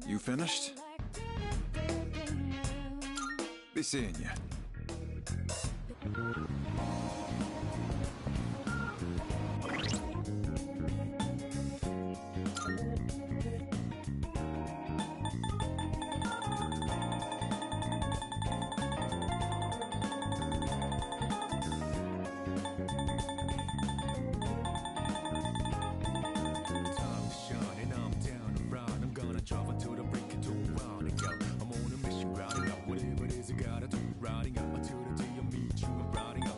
You finished? Be seeing you. Riding up to the day I meet you, riding up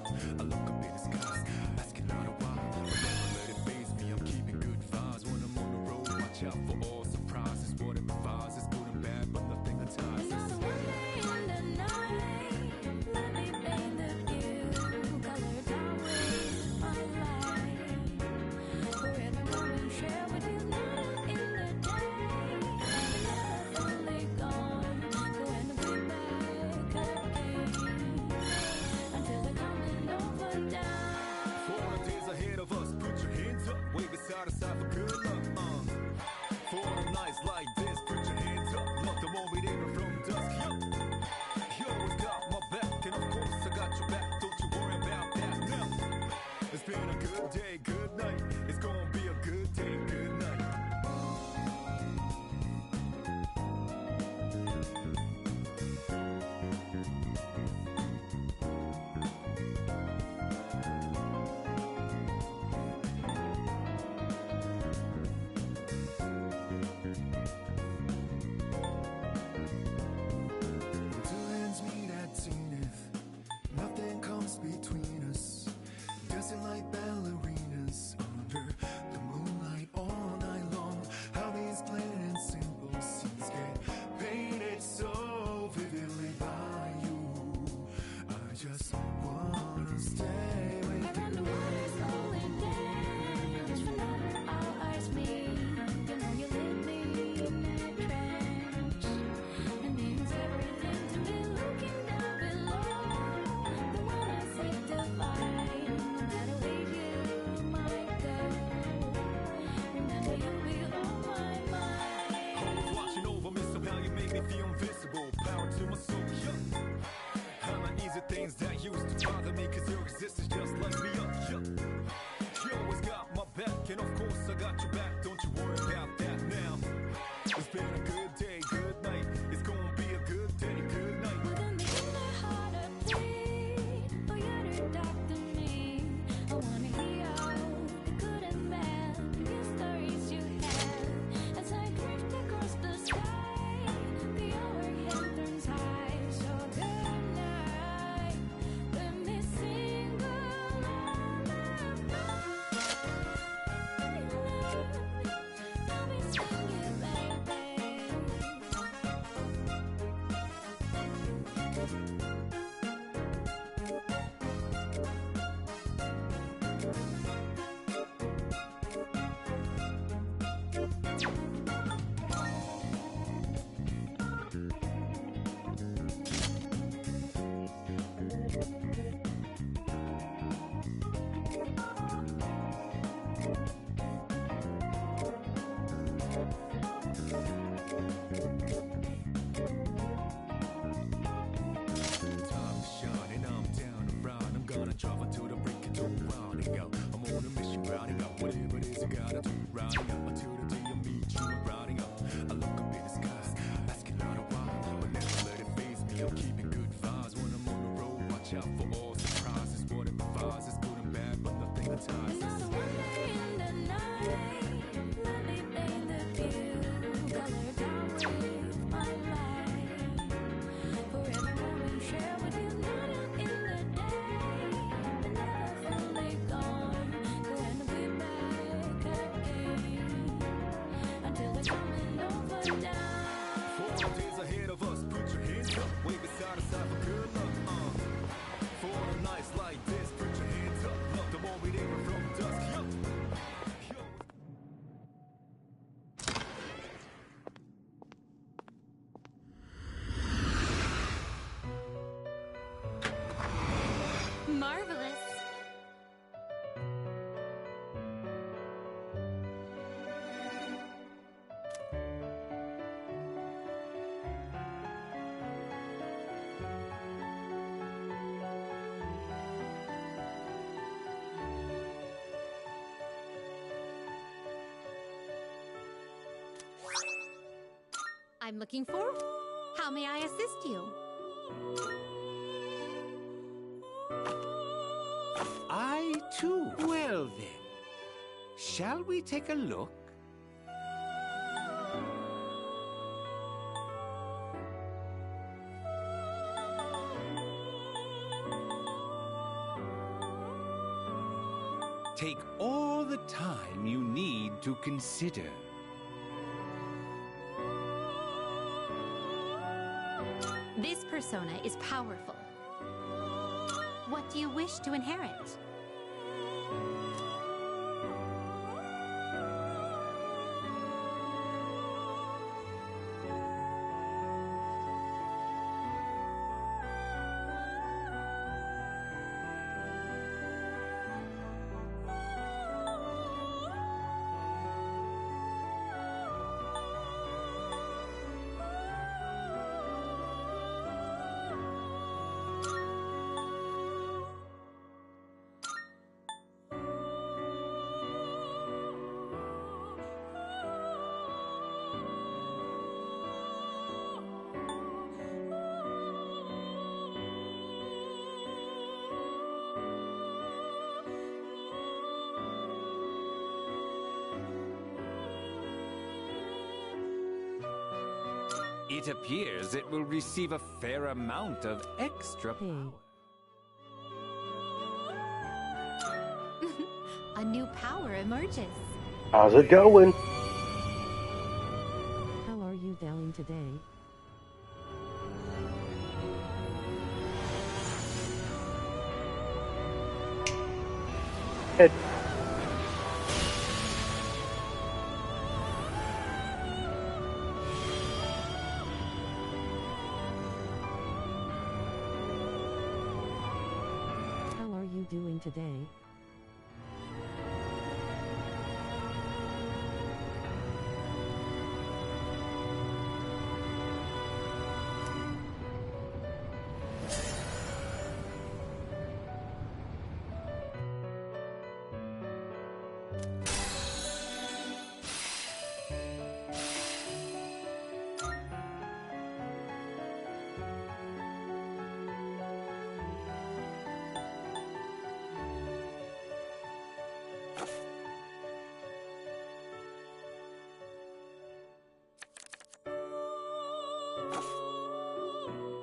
Marvelous. I'm looking forward. How may I assist you? I too. Well then, shall we take a look? Take all the time you need to consider. This persona is powerful. What do you wish to inherit? It appears it will receive a fair amount of extra power. A new power emerges. How's it going? How are you doing today? Good. How are you doing today?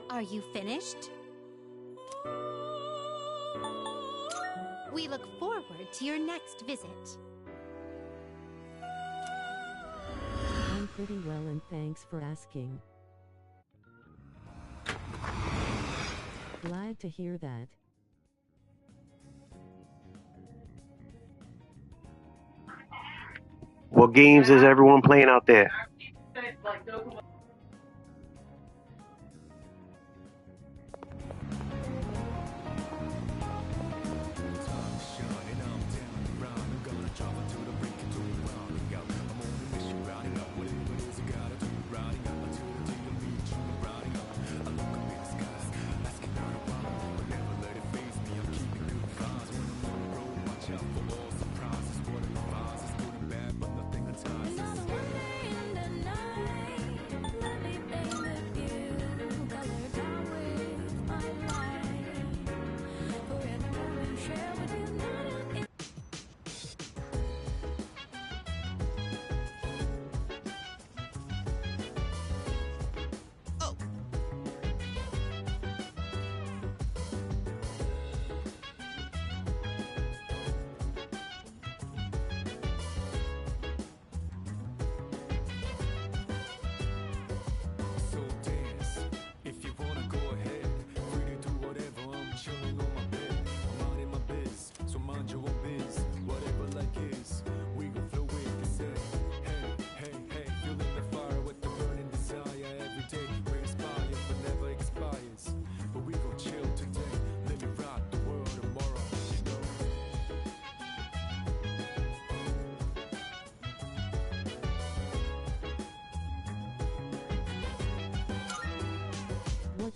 Are you finished? We look forward to your next visit. I'm pretty well and thanks for asking. Glad to hear that. What games is everyone playing out there?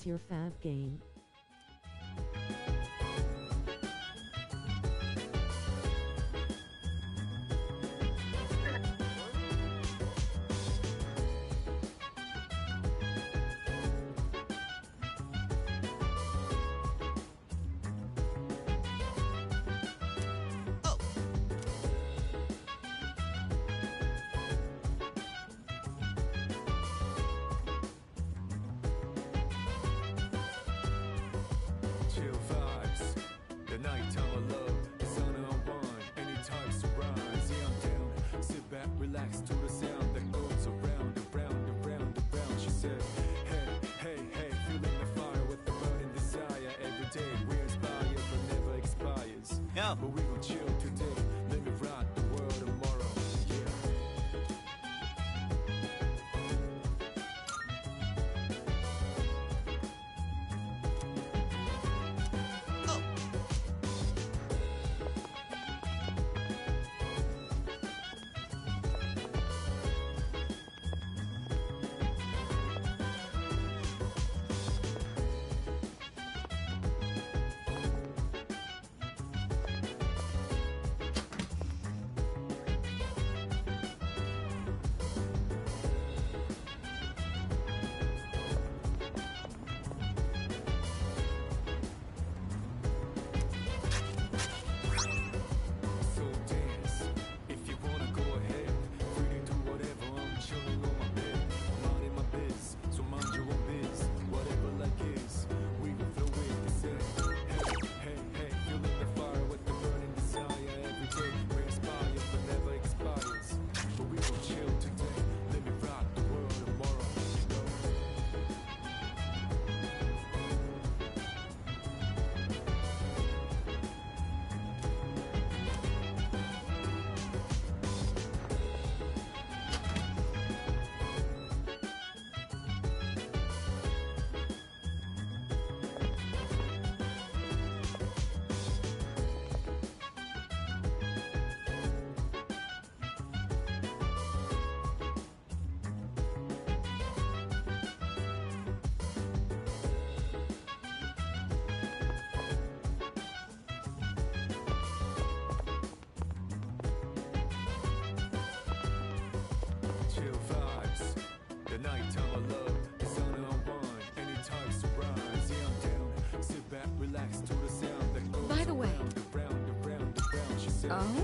your fav game? Chill vibes. The nighttime of love is on and on. Any types of rise. Yeah, I'm down. Sit back, relax to the sound that goes around and round and round and round. She said, hey, hey, hey, feeling the fire with the burning desire. Every day we inspire, but never expires. Yeah. But we gon' chill today. Let me rock the world tomorrow. Yeah. So dance, if you wanna go ahead. Free to do whatever, I'm chilling on my bed. I'm out in my biz, so mind your own biz. Whatever like is, we gon' flow with the set. Hey, hey, hey, feeling the fire with the burning desire. Every day we inspire, but never expires. But we gon' chill today. Let me rock the world tomorrow. Chill vibes. The nighttime of love is on and on. Any types of rise. Yeah, I'm down. Sit back, relax to the sound that goes By the way. around and round and round and round. She said, Oh?